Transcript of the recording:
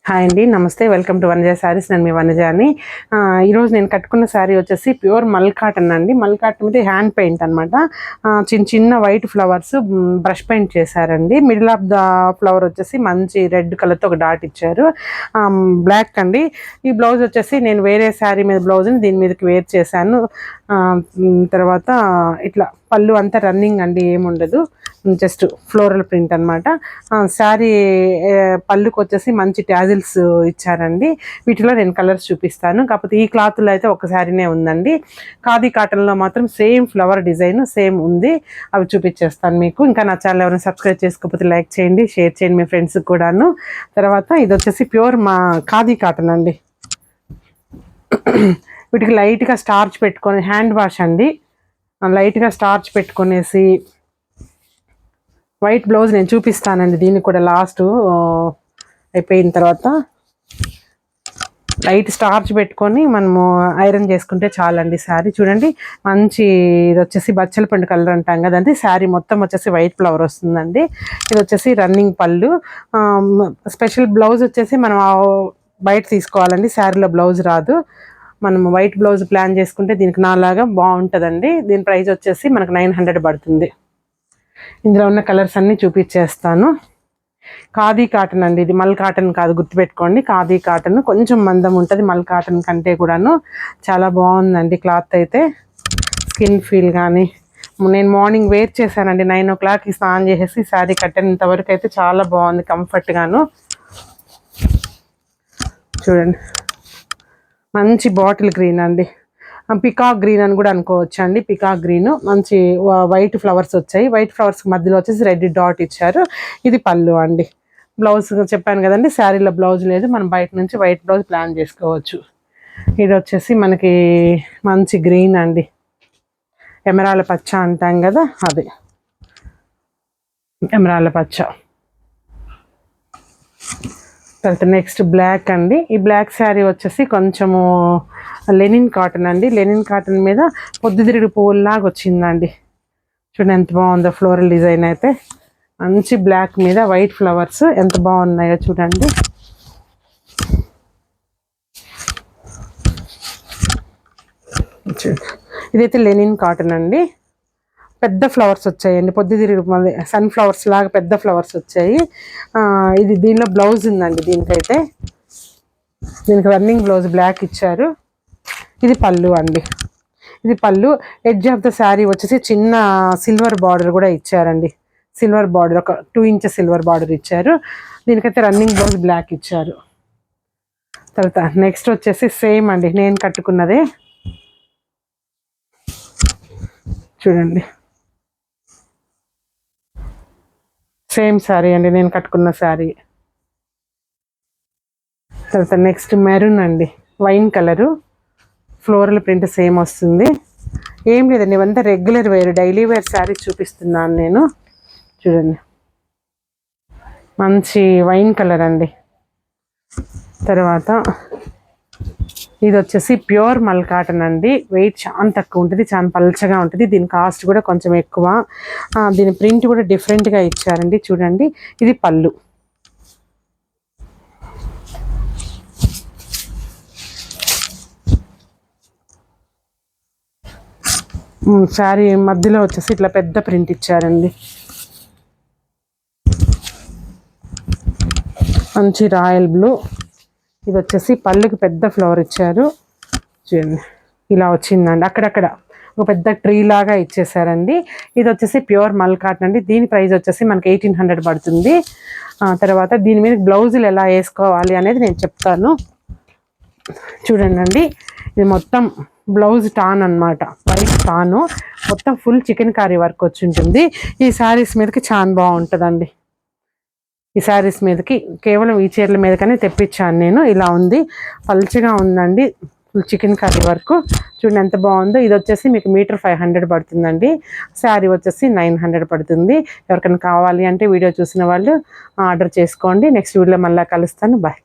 Hi అండి, నమస్తే. Welcome to Vanaja saris. నేను మీ వనజాని. ఈరోజు నేను కట్టుకున్న శారీ వచ్చేసి ప్యూర్ మల్ కాటన్ అండి. మల్ కాటన్ మీద హ్యాండ్ పెయింట్ అనమాట. చిన్న చిన్న వైట్ ఫ్లవర్స్ బ్రష్ పెయింట్ చేశారండి. మిడిల్ ఆఫ్ ద ఫ్లవర్ వచ్చేసి మంచి రెడ్ కలర్తో ఒక డాట్ ఇచ్చారు. బ్లాక్ అండి. ఈ బ్లౌజ్ వచ్చేసి నేను వేరే శారీ మీద బ్లౌజ్ని దీని మీదకి వేర్ చేశాను. తర్వాత ఇట్లా పళ్ళు అంతా రన్నింగ్ అండి, ఏముండదు, జస్ట్ ఫ్లోరల్ ప్రింట్ అనమాట. శారీ పళ్ళుకి వచ్చేసి మంచి ట్యాజిల్స్ ఇచ్చారండి. వీటిలో నేను కలర్స్ చూపిస్తాను. కాకపోతే ఈ క్లాత్లో అయితే ఒక శారీనే ఉందండి. ఖాదీ కాటన్లో మాత్రం సేమ్ ఫ్లవర్ డిజైన్ సేమ్ ఉంది. అవి చూపించేస్తాను మీకు. ఇంకా నా ఛానల్ ఎవరైనా సబ్స్క్రైబ్ చేసుకోకపోతే లైక్ చేయండి, షేర్ చేయండి మీ ఫ్రెండ్స్కి కూడాను. తర్వాత ఇది వచ్చేసి ప్యూర్ మా ఖాదీ కాటన్ అండి. వీటికి లైట్గా స్టార్చ్ పెట్టుకొని హ్యాండ్ వాష్ అండి. లైట్గా స్టార్చ్ పెట్టుకునేసి వైట్ బ్లౌజ్ నేను చూపిస్తానండి. దీనికి కూడా లాస్ట్ అయిపోయిన తర్వాత లైట్ స్టార్చ్ పెట్టుకొని మనము ఐరన్ చేసుకుంటే చాలండి. శారీ చూడండి, మంచి ఇది వచ్చేసి బచ్చల పండు కలర్ అంటాం కదండి. శారీ మొత్తం వచ్చేసి వైట్ ఫ్లవర్ వస్తుందండి. ఇది వచ్చేసి రన్నింగ్ పళ్ళు. స్పెషల్ బ్లౌజ్ వచ్చేసి మనం బయట తీసుకోవాలండి. శారీలో బ్లౌజ్ రాదు. మనం వైట్ బ్లౌజ్ ప్లాన్ చేసుకుంటే దీనికి నాలాగా బాగుంటుందండి. దీని ప్రైస్ వచ్చేసి మనకు 900 పడుతుంది. ఇందులో ఉన్న కలర్స్ అన్నీ చూపించేస్తాను. ఖాదీ కాటన్ అండి, ఇది మల్ కాటన్ కాదు, గుర్తుపెట్టుకోండి. ఖాదీ కాటన్ కొంచెం మందం ఉంటుంది మల్ కాటన్ కంటే కూడాను. చాలా బాగుందండి క్లాత్ అయితే. స్కిన్ ఫీల్ కానీ నేను మార్నింగ్ వేర్ చేశానండి. 9 o'clockకి స్నానం చేసేసి శారీ కట్టినంతవరకు అయితే చాలా బాగుంది, కంఫర్ట్గాను. చూడండి, మంచి బాటిల్ గ్రీన్ అండి. పికాక్ గ్రీన్ అని కూడా అనుకోవచ్చు అండి. పికాక్ గ్రీన్, మంచి వైట్ ఫ్లవర్స్ వచ్చాయి. వైట్ ఫ్లవర్స్ మధ్యలో వచ్చేసి రెడ్ డాట్ ఇచ్చారు. ఇది పళ్ళు అండి. బ్లౌజ్ చెప్పాను కదండి, శారీలో బ్లౌజ్ లేదు, మనం బయట నుంచి వైట్ బ్లౌజ్ ప్లాన్ చేసుకోవచ్చు. ఇది వచ్చేసి మనకి మంచి గ్రీన్ అండి, ఎమరాల పచ్చ అంటాం కదా, అది ఎమరాల పచ్చ. తర్వాత నెక్స్ట్ బ్లాక్ అండి. ఈ బ్లాక్ శారీ వచ్చేసి కొంచెము లెనిన్ కాటన్ అండి. లెనిన్ కాటన్ మీద పొద్దుతిరుగుడు పువ్వులాగా వచ్చిందండి. చూడండి ఎంత బాగుందో ఫ్లోరల్ డిజైన్ అయితే. మంచి బ్లాక్ మీద వైట్ ఫ్లవర్స్ ఎంత బాగున్నాయో చూడండి. ఇదైతే లెనిన్ కాటన్ అండి. పెద్ద ఫ్లవర్స్ వచ్చాయండి, పొద్దుతిరుగుడు మళ్ళీ సన్ ఫ్లవర్స్ లాగా పెద్ద ఫ్లవర్స్ వచ్చాయి. ఇది దీనిలో బ్లౌజ్ ఉందండి. దీనికి రన్నింగ్ బ్లౌజ్ బ్లాక్ ఇచ్చారు. ఇది పళ్ళు అండి. ఇది పళ్ళు. ఎడ్జ్ ఆఫ్ ద శారీ వచ్చేసి చిన్న సిల్వర్ బార్డర్ కూడా ఇచ్చారండి. సిల్వర్ బార్డర్, ఒక 2 inch సిల్వర్ బార్డర్ ఇచ్చారు. దీనికైతే రన్నింగ్ బ్లౌజ్ బ్లాక్ ఇచ్చారు. తర్వాత నెక్స్ట్ వచ్చేసి సేమ్ అండి, నేను కట్టుకున్నదే. చూడండి, సేమ్ శారీ అండి, నేను కట్టుకున్న శారీ. తర్వాత నెక్స్ట్ మెరూన్ అండి, wine colour, floral print same వస్తుంది. ఏం లేదండి, ఇవంతా regular wear, daily wear saris చూపిస్తున్నాను నేను. చూడండి, మంచి వైన్ కలర్ అండి. తర్వాత ఇది వచ్చేసి ప్యూర్ మల్ కాటన్ అండి. వెయిట్ చాలా తక్కువ ఉంటుంది, చాలా పల్చగా ఉంటుంది. దీని కాస్ట్ కూడా కొంచెం ఎక్కువ. దీని ప్రింట్ కూడా డిఫరెంట్గా ఇచ్చారండి. చూడండి, ఇది పళ్ళు. శారీ మధ్యలో వచ్చేసి ఇట్లా పెద్ద ప్రింట్ ఇచ్చారండి. మంచి రాయల్ బ్లూ. ఇది వచ్చేసి పళ్ళుకి పెద్ద ఫ్లవర్ ఇచ్చారు. చూడండి, ఇలా వచ్చిందండి. అక్కడక్కడ ఒక పెద్ద ట్రీ లాగా ఇచ్చేసారండి. ఇది వచ్చేసి ప్యూర్ మల్ కాటన్ అండి. దీని ప్రైస్ వచ్చేసి మనకి 1800 పడుతుంది. తర్వాత దీని మీద బ్లౌజులు ఎలా వేసుకోవాలి అనేది నేను చెప్తాను. చూడండి అండి, ఇది మొత్తం బ్లౌజ్ టాన్ అనమాట, వైట్ టాను, మొత్తం ఫుల్ చికెన్ కారీ వర్క్ వచ్చి ఉంటుంది. ఈ శారీస్ మీదకి చాలా బాగుంటుందండి. ఈ శారీస్ మీదకి కేవలం ఈ చీరల మీదకనే తెప్పించాను నేను. ఇలా ఉంది, పల్చగా ఉందండి, ఫుల్ చికెన్ కర్రీ వర్క్. చూడండి ఎంత బాగుందో. ఇది వచ్చేసి మీకు మీటర్ 500 పడుతుందండి. శారీ వచ్చేసి 900 పడుతుంది. ఎవరికైనా కావాలి అంటే వీడియో చూసిన వాళ్ళు ఆర్డర్ చేసుకోండి. నెక్స్ట్ వీడియోలో మళ్ళీ కలుస్తాను. బాయ్.